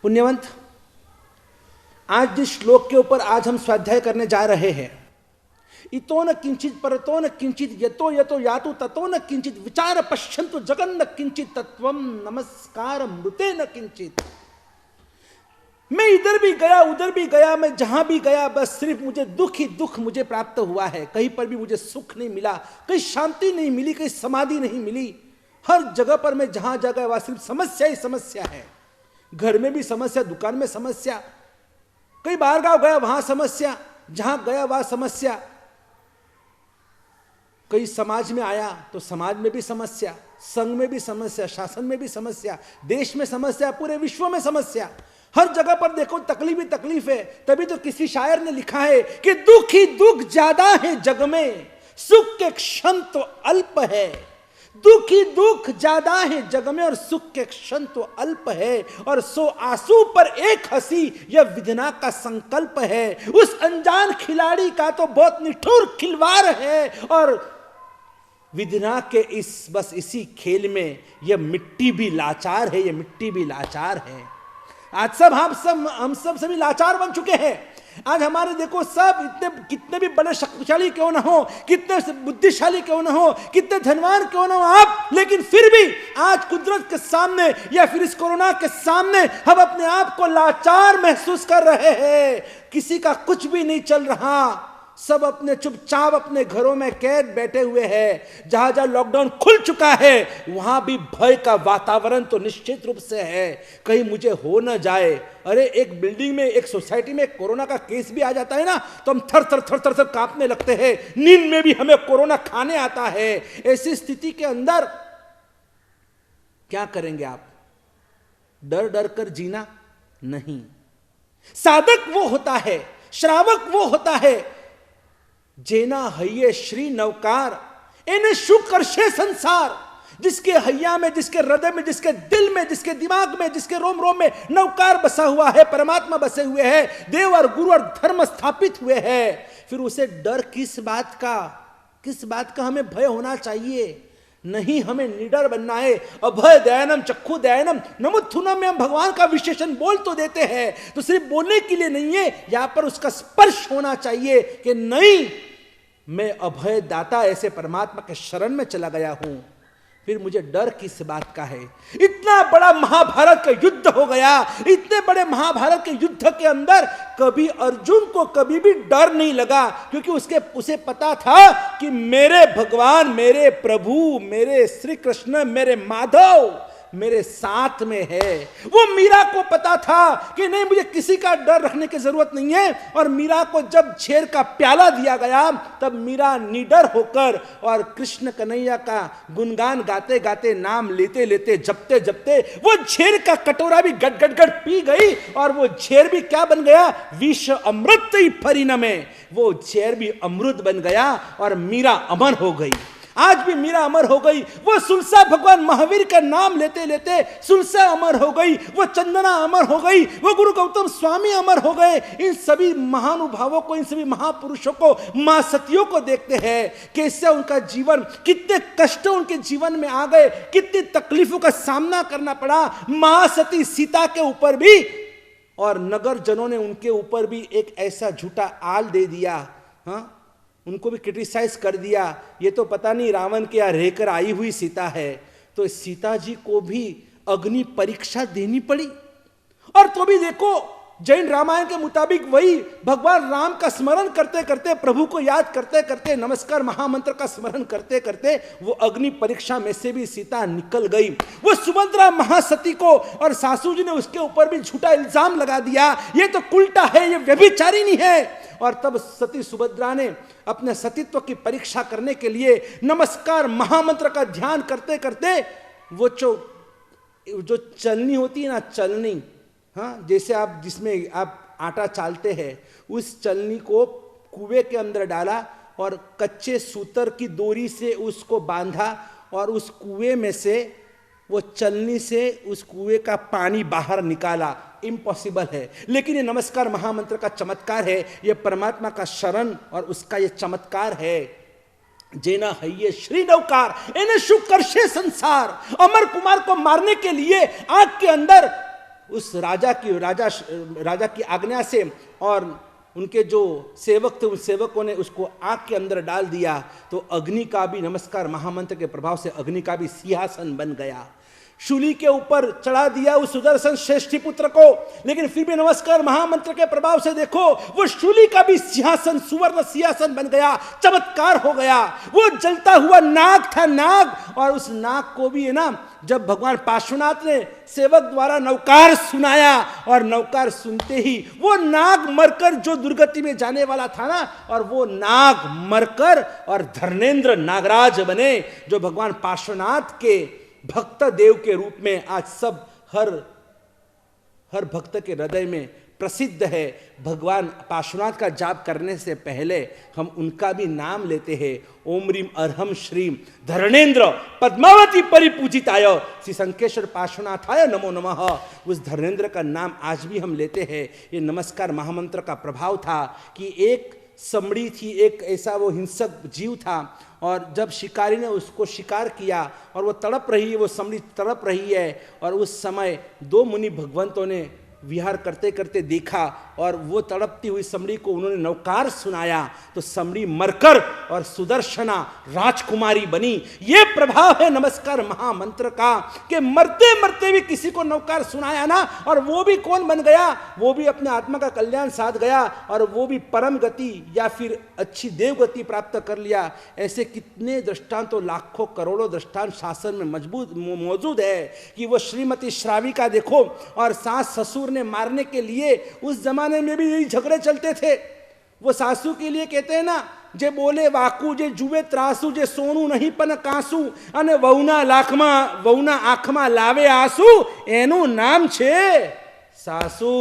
पुण्यवंत, आज जिस श्लोक के ऊपर आज हम स्वाध्याय करने जा रहे हैं, इतो न किंचित परतो न किंचित यतो यतो यातु ततो न किंचित विचार पश्यन्तु जगन्न किंचित तत्वम नमस्कार मृते न किंचित। मैं इधर भी गया उधर भी गया, मैं जहां भी गया बस सिर्फ मुझे दुख ही दुख मुझे प्राप्त हुआ है। कहीं पर भी मुझे सुख नहीं मिला, कहीं शांति नहीं मिली, कहीं समाधि नहीं मिली। हर जगह पर मैं जहां जगह वहां सिर्फ समस्या ही समस्या है। घर में भी समस्या, दुकान में समस्या, कहीं बाहर गांव गया वहां समस्या, जहां गया वहां समस्या, कहीं समाज में आया तो समाज में भी समस्या, संघ में भी समस्या, शासन में भी समस्या, देश में समस्या, पूरे विश्व में समस्या। हर जगह पर देखो तकलीफ ही तकलीफ है। तभी तो किसी शायर ने लिखा है कि दुख ही दुख ज्यादा है जग में, सुख के क्षण तो अल्प है। दुख ही दुख ज्यादा है जग में और सुख के क्षण तो अल्प है। और सो आंसू पर एक हंसी यह विधना का संकल्प है। उस अनजान खिलाड़ी का तो बहुत निठुर खिलवाड़ है। और विधना के बस इसी खेल में यह मिट्टी भी लाचार है, यह मिट्टी भी लाचार है। आज हम सब सभी लाचार बन चुके हैं। आज हमारे देखो सब इतने कितने भी बड़े शक्तिशाली क्यों ना हो, कितने बुद्धिशाली क्यों ना हो, कितने धनवान क्यों ना हो आप, लेकिन फिर भी आज कुदरत के सामने या फिर इस कोरोना के सामने हम अपने आप को लाचार महसूस कर रहे हैं। किसी का कुछ भी नहीं चल रहा, सब अपने चुपचाप अपने घरों में कैद बैठे हुए हैं। जहां जहां लॉकडाउन खुल चुका है वहां भी भय का वातावरण तो निश्चित रूप से है, कहीं मुझे हो न जाए। अरे एक बिल्डिंग में, एक सोसाइटी में कोरोना का केस भी आ जाता है ना तो हम थर थर थर थर थर कांपने लगते हैं। नींद में भी हमें कोरोना खाने आता है। ऐसी स्थिति के अंदर क्या करेंगे आप? डर डर कर जीना नहीं। साधक वो होता है, श्रावक वो होता है जेना हइये श्री नवकार इन्हें सुख करशे संसार। जिसके हैया में, जिसके हृदय में, जिसके दिल में, जिसके दिमाग में, जिसके रोम रोम में नवकार बसा हुआ है, परमात्मा बसे हुए हैं, देव और गुरु और धर्म स्थापित हुए हैं, फिर उसे डर किस बात का हमें भय होना चाहिए? नहीं, हमें निडर बनना है। अभय दयानम चक्षु दयानम नमुत्थुनम में हम भगवान का विशेषण बोल तो देते हैं, तो सिर्फ बोलने के लिए नहीं है, यहां पर उसका स्पर्श होना चाहिए कि नहीं, मैं अभय दाता ऐसे परमात्मा के शरण में चला गया हूं, फिर मुझे डर किस बात का है? इतना बड़ा महाभारत का युद्ध हो गया। इतने बड़े महाभारत के युद्ध के अंदर कभी अर्जुन को कभी भी डर नहीं लगा, क्योंकि उसे पता था कि मेरे भगवान, मेरे प्रभु, मेरे श्री कृष्ण, मेरे माधव मेरे साथ में है। वो मीरा को पता था कि नहीं, मुझे किसी का डर रखने की जरूरत नहीं है। और मीरा को जब झेर का प्याला दिया गया तब मीरा निडर होकर और कृष्ण कन्हैया का गुणगान गाते गाते, नाम लेते लेते, जपते जपते वो झेर का कटोरा भी गट गट गट पी गई। और वो झेर भी क्या बन गया? विष अमृत ही परिणमे। वो झेर भी अमृत बन गया और मीरा अमर हो गई। आज भी मीरा अमर हो गई। वो सुलसा भगवान महावीर का नाम लेते लेते सुलसा अमर हो गई। वो चंदना अमर हो गई। वो गुरु गौतम स्वामी अमर हो गए। इन सभी महानुभावों को, इन सभी महापुरुषों को, मां सतियों को देखते हैं कैसे उनका जीवन, कितने कष्ट उनके जीवन में आ गए, कितनी तकलीफों का सामना करना पड़ा। महासती सीता के ऊपर भी और नगर जनों ने उनके ऊपर भी एक ऐसा झूठा आल दे दिया, हाँ, उनको भी क्रिटिसाइज कर दिया। ये तो पता नहीं रावण के यहाँ रहकर आई हुई सीता है। तो सीता जी को भी अग्नि परीक्षा देनी पड़ी। और तो भी देखो, जैन रामायण के मुताबिक वही भगवान राम का स्मरण करते करते, प्रभु को याद करते करते, नमस्कार महामंत्र का स्मरण करते करते वो अग्नि परीक्षा में से भी सीता निकल गई। वो सुभद्रा महासती को और सासू जी ने उसके ऊपर भी झूठा इल्जाम लगा दिया, ये तो उल्टा है, ये व्यभिचारिणी है। और तब सती सुभद्रा ने अपने सतीत्व की परीक्षा करने के लिए नमस्कार महामंत्र का ध्यान करते करते वो जो चलनी होती है ना, चलनी, हाँ, जैसे आप जिसमें आप आटा चालते हैं, उस चलनी को कुएं के अंदर डाला और कच्चे सूतर की डोरी से उसको बांधा और उस कुएं में से, वो चलनी से उस कुएं का पानी बाहर निकाला। इम्पॉसिबल है, लेकिन ये नमस्कार महामंत्र का चमत्कार है, ये परमात्मा का शरण और उसका ये चमत्कार है। जेना हइये श्री नवकार इन्हें सुख करशे संसार। अमर कुमार को मारने के लिए आग के अंदर उस राजा की आज्ञा से और उनके जो सेवक थे उन सेवकों ने उसको आग के अंदर डाल दिया, तो अग्नि का भी, नमस्कार महामंत्र के प्रभाव से अग्नि का भी सिंहासन बन गया। शूली के ऊपर चढ़ा दिया उस सुदर्शन श्रेष्ठी पुत्र को, लेकिन फिर भी नमस्कार महामंत्र के प्रभाव से देखो वो शूली का भी सिंहासन सुवर्ण सिंहासन बन गया, चमत्कार हो गया। वो जलता हुआ नाग था, नाग, और उस नाग को भी है ना, जब भगवान पार्श्वनाथ ने सेवक द्वारा नवकार सुनाया और नवकार सुनते ही वो नाग मरकर जो दुर्गति में जाने वाला था ना, और वो नाग मरकर और धर्मेंद्र नागराज बने, जो भगवान पार्श्वनाथ के भक्त देव के रूप में आज सब हर भक्त के हृदय में प्रसिद्ध है। भगवान पार्श्वनाथ का जाप करने से पहले हम उनका भी नाम लेते हैं, ओम रीम अरहम श्रीम धर्मेंद्र पद्मावती परिपूजिताय श्री शंकेश्वर पार्श्वनाथाय नमो नमः। उस धर्मेंद्र का नाम आज भी हम लेते हैं। ये नमस्कार महामंत्र का प्रभाव था कि एक समड़ी थी, एक ऐसा वो हिंसक जीव था, और जब शिकारी ने उसको शिकार किया और वो तड़प रही है, वो समड़ी तड़प रही है, और उस समय दो मुनि भगवंतों ने विहार करते करते देखा और वो तड़पती हुई समड़ी को उन्होंने नवकार सुनाया, तो समड़ी मरकर और सुदर्शना राजकुमारी बनी। ये प्रभाव है नमस्कार महामंत्र का कि मरते मरते भी किसी को नवकार सुनाया ना, और वो भी कौन बन गया, वो भी अपने आत्मा का कल्याण साध गया, और वो भी परम गति या फिर अच्छी देव गति प्राप्त कर लिया। ऐसे कितने दृष्टांत, तो लाखों करोड़ों दृष्टांत शास्त्र में मौजूद है कि वो श्रीमती श्राविका देखो, और सास ससुर ने मारने के लिए उस जमाने में भी यही झगड़े चलते थे। वो सासू के लिए कहते हैं ना, जे बोले वाकू जे जुए त्रासू जे सोनू नहीं पन कासू अने वहुना आंखमा लावे आंसू एनु नाम छे सासू।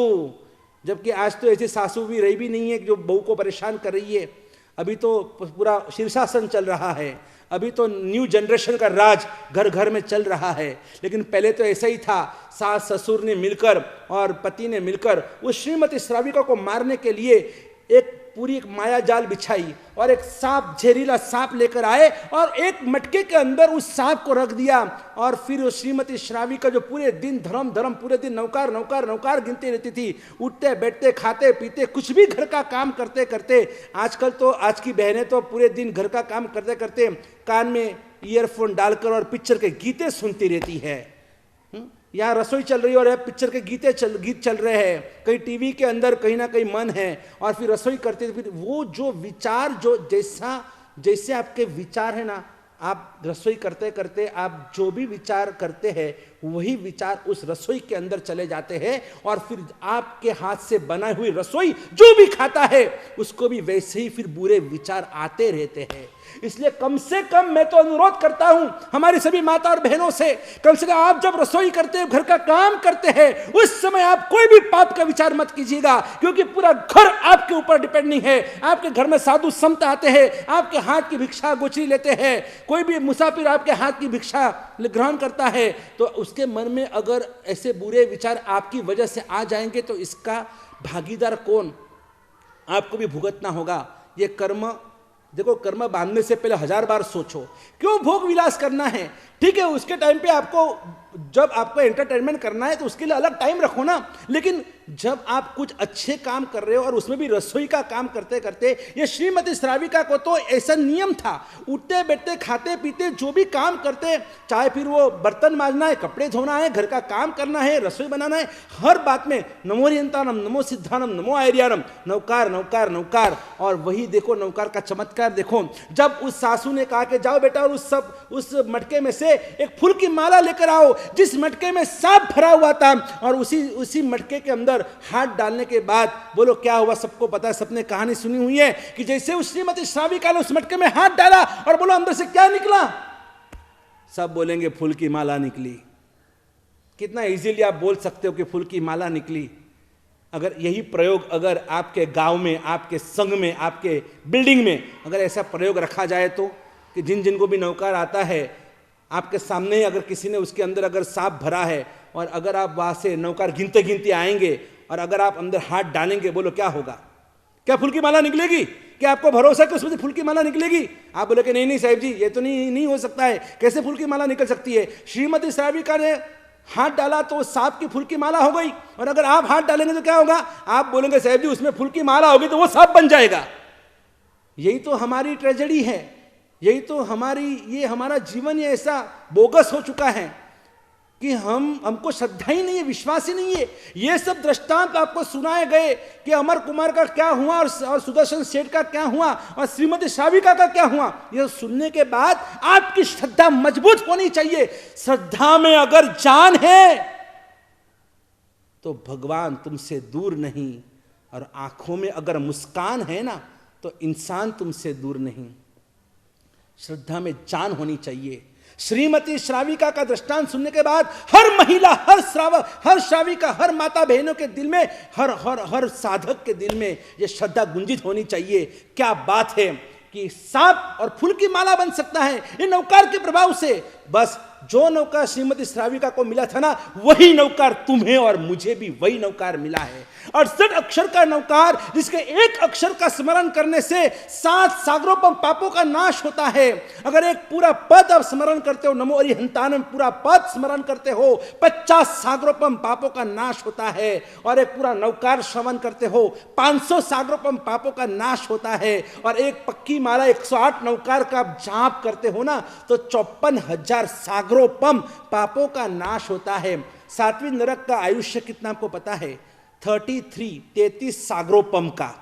जबकि आज तो ऐसी सासू भी रही भी नहीं है जो बहू को परेशान कर रही है। अभी तो पूरा शीर्षासन चल रहा है, अभी तो न्यू जनरेशन का राज घर घर में चल रहा है, लेकिन पहले तो ऐसा ही था। सास ससुर ने मिलकर और पति ने मिलकर उस श्रीमती श्राविका को मारने के लिए एक माया जाल बिछाई और एक सांप, जहरीला सांप लेकर आए और एक मटके के अंदर उस सांप को रख दिया, और फिर उस श्रीमती श्राविका जो पूरे दिन धर्म पूरे दिन नौकार गिनती रहती थी, उठते बैठते खाते पीते कुछ भी घर का काम करते करते। आजकल तो आज की बहनें तो पूरे दिन घर का काम करते करते कान में ईयरफोन डालकर और पिक्चर के गीते सुनती रहती है। यहाँ रसोई चल रही है और पिक्चर के गीत चल रहे हैं, कहीं टीवी के अंदर कहीं ना कहीं मन है, और फिर रसोई करते फिर वो जो विचार, जो जैसे आपके विचार है ना, आप रसोई करते करते आप जो भी विचार करते हैं वही विचार उस रसोई के अंदर चले जाते हैं, और फिर आपके हाथ से बनाई हुई रसोई जो भी खाता है उसको भी वैसे ही फिर बुरे विचार आते रहते हैं। इसलिए कम से कम मैं तो अनुरोध करता हूं हमारी सभी माता और बहनों से, कम से कम आप जब रसोई करते हैं, घर का काम करते हैं, उस समय आप कोई भी पाप का विचार मत कीजिएगा, क्योंकि पूरा घर आपके ऊपर डिपेंड नहीं है। आपके घर में साधु संत आते हैं, आपके हाथ की भिक्षा गोचरी लेते हैं, कोई भी मुसाफिर आपके हाथ की भिक्षा ग्रहण करता है, तो उसके मन में अगर ऐसे बुरे विचार आपकी वजह से आ जाएंगे तो इसका भागीदार कौन? आपको भी भुगतना होगा। ये कर्म देखो, कर्म बांधने से पहले 1000 बार सोचो, क्यों भोग विलास करना है। ठीक है, उसके टाइम पे आपको, जब आपको एंटरटेनमेंट करना है तो उसके लिए अलग टाइम रखो ना, लेकिन जब आप कुछ अच्छे काम कर रहे हो और उसमें भी रसोई का काम करते करते, ये श्रीमती श्राविका को तो ऐसा नियम था, उठते बैठते खाते पीते जो भी काम करते, चाहे फिर वो बर्तन मांजना है, कपड़े धोना है, घर का काम करना है, रसोई बनाना है, हर बात में नमो रियंतानम, नमो सिद्धानम, नमो आर्यानम, नौकार नौकार नौकार। और वही देखो नौकार का चमत्कार देखो, जब उस सासू ने कहा कि जाओ बेटा और उस मटके में से एक फूल की माला लेकर आओ, जिस मटके में सांप भरा हुआ था, और उसी मटके के अंदर हाथ डालने के बाद बोलो क्या हुआ, सबको पता है, सबने कहानी सुनी हुई है कि जैसे उस श्रीमती श्राविका ने उस मटके में हाथ डाला और बोलो अंदर से क्या निकला, सब बोलेंगे फूल की माला निकली। कितना इजीली आप बोल सकते हो कि फूल की माला निकली। अगर यही प्रयोग अगर आपके गांव में, आपके संघ में, आपके बिल्डिंग में अगर ऐसा प्रयोग रखा जाए तो, कि जिनको भी नौकार आता है आपके सामने ही अगर किसी ने उसके अंदर अगर सांप भरा है, और अगर आप वहां से नौकार गिनते गिनते आएंगे और अगर आप अंदर हाथ डालेंगे, बोलो क्या होगा? क्या फूल की माला निकलेगी? क्या आपको भरोसा है कि उसमें से फूल की माला निकलेगी? आप बोले कि नहीं साहब जी, ये तो नहीं हो सकता है, कैसे फूल की माला निकल सकती है? श्रीमती श्राविका ने हाथ डाला तो सांप की फूल की माला हो गई, और अगर आप हाथ डालेंगे तो क्या होगा? आप बोलेंगे साहब जी उसमें फूल की माला होगी, तो वो सांप बन जाएगा। यही तो हमारी ट्रेजेडी है, यही तो ये हमारा जीवन ये ऐसा बोगस हो चुका है कि हमको श्रद्धा ही नहीं है, विश्वास ही नहीं है। ये सब दृष्टांत आपको सुनाए गए कि अमर कुमार का क्या हुआ और सुदर्शन सेठ का क्या हुआ और श्रीमती श्राविका का क्या हुआ, ये सुनने के बाद आपकी श्रद्धा मजबूत होनी चाहिए। श्रद्धा में अगर जान है तो भगवान तुमसे दूर नहीं, और आंखों में अगर मुस्कान है ना तो इंसान तुमसे दूर नहीं। श्रद्धा में जान होनी चाहिए। श्रीमती श्राविका का दृष्टांत सुनने के बाद हर महिला, हर श्राविका, हर माता बहनों के दिल में, हर साधक के दिल में यह श्रद्धा गुंजित होनी चाहिए। क्या बात है कि सांप और फूल की माला बन सकता है ये नौकार के प्रभाव से। बस जो नौकार श्रीमती श्राविका को मिला था ना, वही नौकार तुम्हें और मुझे भी वही नौकार मिला है। 68 अक्षर का नौकार, जिसके एक अक्षर का स्मरण करने से 7 सागरों पर पापों का नाश होता है। अगर एक पूरा पद आप स्मरण करते हो, नमो अरिहंतानम पूरा पद स्मरण करते हो, 50 सागरों पर पापों का नाश होता है। और एक पूरा नौकार श्रवण करते हो, 500 सागरों पर पापों का नाश होता है। और एक पक्की माला 108 नौकार का जाप करते हो ना, तो 54,000 सागरोपम पापों का नाश होता है। 7वीं नरक का आयुष्य कितना आपको पता है? 33 सागरोपम का।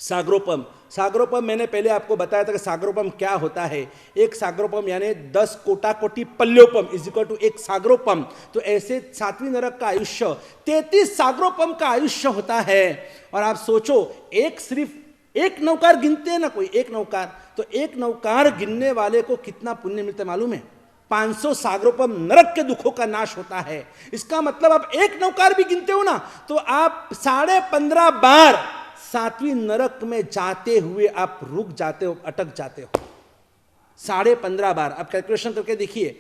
सागरोपम मैंने पहले आपको बताया था कि सागरोपम क्या होता है। एक सागरोपम यानी 10 कोटि पल्योपम इज इक्वल टू एक सागरोपम। तो ऐसे 7वीं नरक का आयुष्य 33 सागरोपम का आयुष्य होता है। और आप सोचो, सिर्फ एक नौकार गिनते हैं ना, कोई एक नौकार, तो एक नौकार गिनने वाले को कितना पुण्य मिलता है मालूम है? 500 सागरोपम नरक के दुखों का नाश होता है। इसका मतलब आप एक नौकार भी गिनते हो ना, तो आप 15.5 बार 7वीं नरक में जाते हुए आप रुक जाते हो, अटक जाते हो। 15.5 बार आप कैलकुलेशन करके देखिए,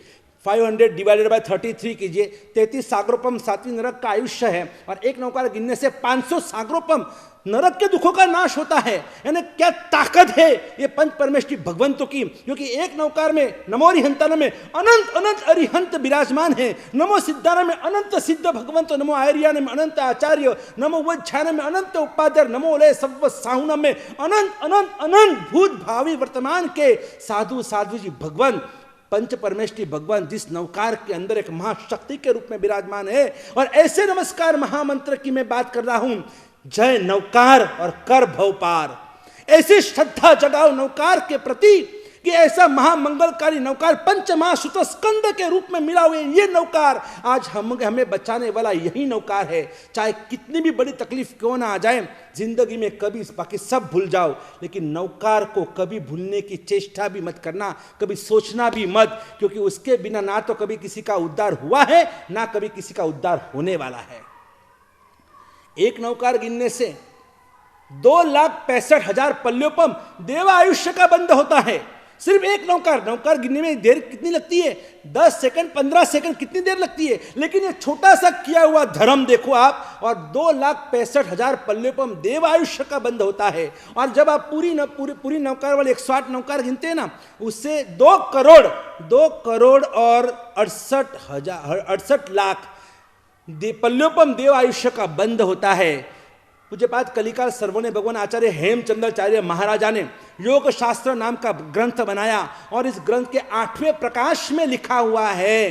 500 डिवाइडेड बाय 33 कीजिए। 33 सागरोपम 7वीं नरक का आयुष्य है, और एक नौकार गिनने से 500 सागरोपम नरक के दुखों का नाश होता है। यानी क्या ताकत है ये पंच परमेष्ठी भगवंतों की, क्योंकि एक नौकार में नमो अरिहंतान में अनंत अनंत अरिहंत विराजमान है, नमो सिद्धान में अनंत सिद्ध भगवंत, नमो आर्यान में अनंत आचार्य, नमो वज्छान में अनंत उपाध्याय, नमो लय सव साहुनम में अनंत अनंत अनंत भूत भावी वर्तमान के साधु जी भगवान, पंच परमेष्ठी भगवान जिस नौकार के अंदर एक महाशक्ति के रूप में विराजमान है। और ऐसे नमस्कार महामंत्र की मैं बात कर रहा हूं, जय नौकार और कर भव पार। ऐसी श्रद्धा जगाओ नौकार के प्रति कि ऐसा महामंगलकारी नौकार पंचमहासुत स्कंद के रूप में मिला हुआ ये नौकार आज हमें बचाने वाला यही नौकार है। चाहे कितनी भी बड़ी तकलीफ क्यों ना आ जाए जिंदगी में, कभी बाकी सब भूल जाओ, लेकिन नौकार को कभी भूलने की चेष्टा भी मत करना, कभी सोचना भी मत, क्योंकि उसके बिना ना तो कभी किसी का उद्धार हुआ है ना कभी किसी का उद्धार होने वाला है। एक नौकार गिनने से 2,65,000 पल्योपम देव आयुष्य का बंद होता है। सिर्फ एक नौकार गिनने में देर कितनी लगती है? 10 सेकंड 15 सेकंड कितनी देर लगती है, लेकिन ये छोटा सा किया हुआ धर्म देखो आप, और 2,65,000 पल्योपम देव आयुष्य का बंद होता है। और जब आप पूरी नौकार वाले 108 नौकार गिनते हैं ना, उससे 2 करोड़ और 68 लाख पल्योपम देव आयुष्य का बंद होता है। पूज्यपाद कलिकाल सर्वने भगवान आचार्य हेमचंद्राचार्य महाराजा ने योग शास्त्र नाम का ग्रंथ बनाया, और इस ग्रंथ के 8वें प्रकाश में लिखा हुआ है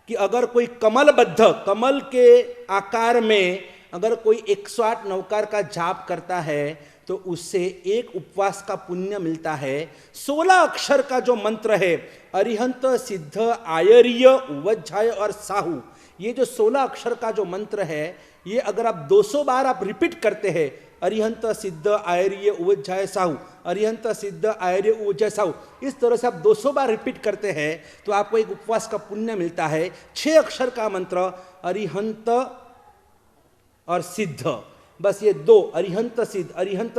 कि अगर कोई कमल के आकार में अगर कोई 108 नौकार का जाप करता है तो उससे एक उपवास का पुण्य मिलता है। 16 अक्षर का जो मंत्र है, अरिहंत सिद्ध आयर्य उवज्झाय और साहू, ये जो 16 अक्षर का जो मंत्र है, ये अगर आप 200 बार आप रिपीट करते हैं, अरिहंत सिद्ध आयर्य उवज्झाय साहू, अरिहंत सिद्ध आयर्य उवज्झाय साहू, इस तरह से आप 200 बार रिपीट करते हैं तो आपको एक उपवास का पुण्य मिलता है। 6 अक्षर का मंत्र अरिहंत और सिद्ध, बस ये 2 अरिहंत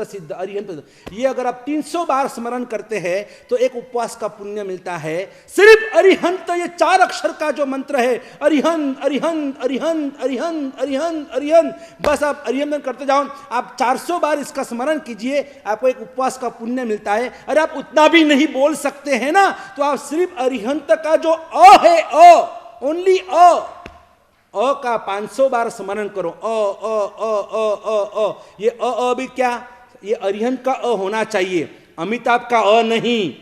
सिद्ध, ये अगर आप 300 बार स्मरण करते हैं तो एक उपवास का पुण्य मिलता है। सिर्फ अरिहंत, ये 4 अक्षर का जो मंत्र है, अरिहंत अरिहंत अरिहंत अरिहंत अरिहंत अरिहंत, बस आप अरिहंत करते जाओ, आप 400 बार इसका स्मरण कीजिए, आपको एक उपवास का पुण्य मिलता है। अरे आप उतना भी नहीं बोल सकते हैं ना, तो आप सिर्फ अरिहंत का जो अ है, ओनली अ का 500 बार स्मरण करो। ये भी क्या, ये अरिहंत का अ होना चाहिए, अमिताभ का अ नहीं,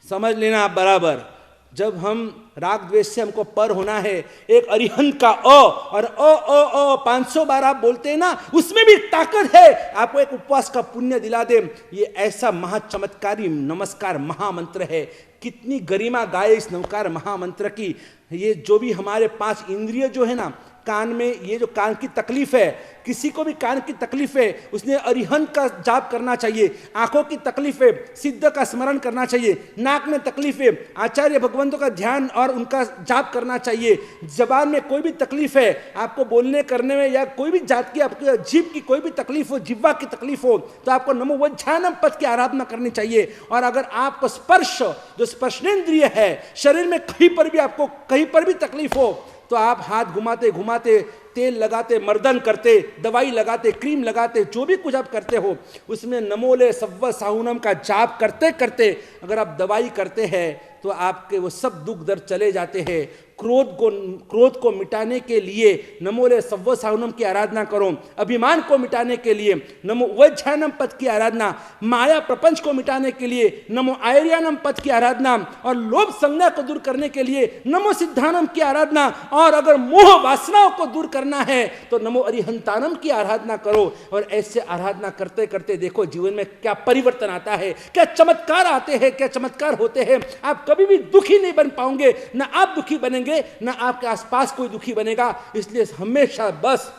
समझ लेना आप बराबर। जब हम राग द्वेष से हमको पर होना है, एक अरिहंत का अ, और 500 बार आप बोलते हैं ना, उसमें भी ताकत है, आपको एक उपवास का पुण्य दिला दे। ये ऐसा महाचमत्कारी नमस्कार महामंत्र है, कितनी गरिमा गाए इस नमस्कार महामंत्र की। ये जो भी हमारे 5 इंद्रिय जो है ना, कान में, ये जो कान की तकलीफ है, किसी को भी कान की तकलीफ है, उसने अरिहंत का जाप करना चाहिए। आंखों की तकलीफ है, सिद्ध का स्मरण करना चाहिए। नाक में तकलीफ है, आचार्य भगवंतों का ध्यान और उनका जाप करना चाहिए। जबान में कोई भी तकलीफ है, आपको बोलने करने में, या कोई भी जात की, आपकी जीभ की कोई भी तकलीफ हो, जिह्वा की तकलीफ हो, तो आपको नमो वज्जानम पद की आराधना करनी चाहिए। और अगर आपको स्पर्श, जो स्पर्शनेंद्रिय है, शरीर में कहीं पर भी, आपको कहीं पर भी तकलीफ हो, तो आप हाथ घुमाते घुमाते, तेल लगाते, मर्दन करते, दवाई लगाते, क्रीम लगाते, जो भी कुछ आप करते हो, उसमें नमोले सव्व साहुनम का जाप करते करते अगर आप दवाई करते हैं, तो आपके वो सब दुख दर्द चले जाते हैं। क्रोध को मिटाने के लिए नमोले सव्व साहुनम की आराधना करो। अभिमान को मिटाने के लिए नमो वज्जानम पद की आराधना। माया प्रपंच को मिटाने के लिए नमो आयर्यानम पद की आराधना। और लोभ संज्ञा को दूर करने के लिए नमो सिद्धानम की आराधना। और अगर मोह वासनाओं को दूर करना है तो नमो अरिहंतानम की आराधना करो। और ऐसे आराधना करते करते देखो जीवन में क्या परिवर्तन आता है, क्या चमत्कार आते हैं, क्या चमत्कार होते हैं। आप कभी भी दुखी नहीं बन पाओगे, ना आप दुखी बनेंगे, ना आपके आसपास कोई दुखी बनेगा। इसलिए हमेशा बस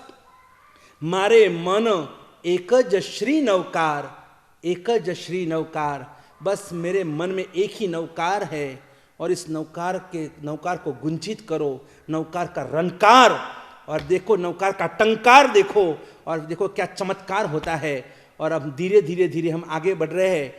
मारे मन एकज श्री नवकार, एकज श्री नवकार, बस मेरे मन में एक ही नवकार है। और इस नवकार को गुंजित करो, नवकार का रनकार, और देखो नवकार का टंकार देखो, और देखो क्या चमत्कार होता है। और अब धीरे धीरे धीरे हम आगे बढ़ रहे हैं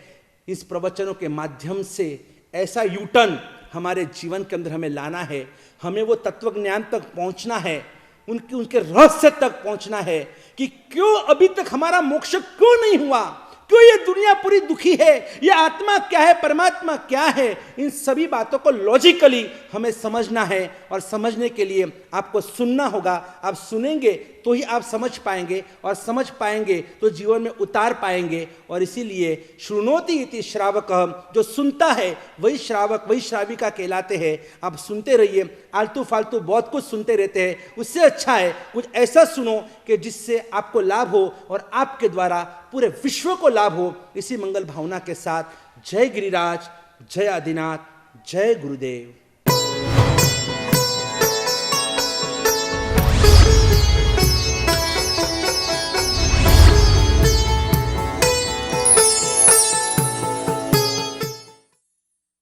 इस प्रवचनों के माध्यम से। ऐसा यूटर्न हमारे जीवन के अंदर हमें लाना है, हमें वो तत्व ज्ञान तक पहुंचना है, उनके रहस्य तक पहुंचना है कि क्यों अभी तक हमारा मोक्ष क्यों नहीं हुआ, क्यों ये दुनिया पूरी दुखी है, ये आत्मा क्या है, परमात्मा क्या है। इन सभी बातों को लॉजिकली हमें समझना है, और समझने के लिए आपको सुनना होगा। आप सुनेंगे तो ही आप समझ पाएंगे, और समझ पाएंगे तो जीवन में उतार पाएंगे। और इसीलिए शृणोति इति श्रावकः, जो सुनता है वही श्रावक, वही श्राविका कहलाते हैं। आप सुनते रहिए, आलतू फालतू बहुत कुछ सुनते रहते हैं, उससे अच्छा है कुछ ऐसा सुनो कि जिससे आपको लाभ हो और आपके द्वारा पूरे विश्व को लाभ हो। इसी मंगल भावना के साथ जय गिरिराज, जय आदिनाथ, जय गुरुदेव।